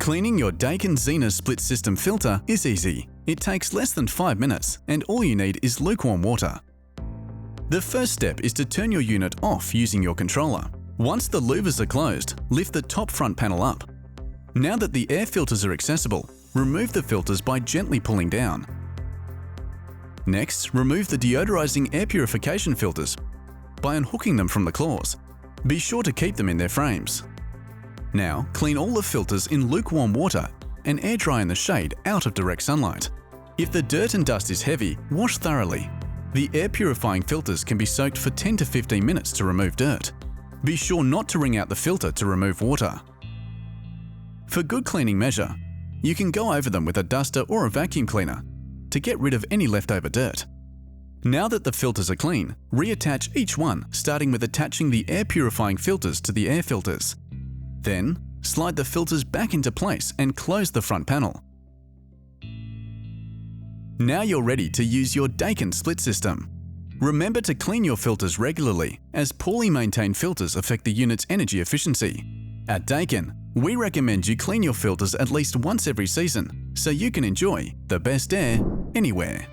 Cleaning your Daikin Zena split system filter is easy. It takes less than 5 minutes and all you need is lukewarm water. The first step is to turn your unit off using your controller. Once the louvers are closed, lift the top front panel up. Now that the air filters are accessible, remove the filters by gently pulling down. Next, remove the deodorizing air purification filters by unhooking them from the claws. Be sure to keep them in their frames. Now, clean all the filters in lukewarm water and air dry in the shade out of direct sunlight. If the dirt and dust is heavy, wash thoroughly. The air purifying filters can be soaked for 10 to 15 minutes to remove dirt. Be sure not to wring out the filter to remove water. For good cleaning measure, you can go over them with a duster or a vacuum cleaner to get rid of any leftover dirt. Now that the filters are clean, reattach each one, starting with attaching the air purifying filters to the air filters. Then, slide the filters back into place and close the front panel. Now you're ready to use your Daikin split system. Remember to clean your filters regularly, as poorly maintained filters affect the unit's energy efficiency. At Daikin, we recommend you clean your filters at least once every season, so you can enjoy the best air anywhere.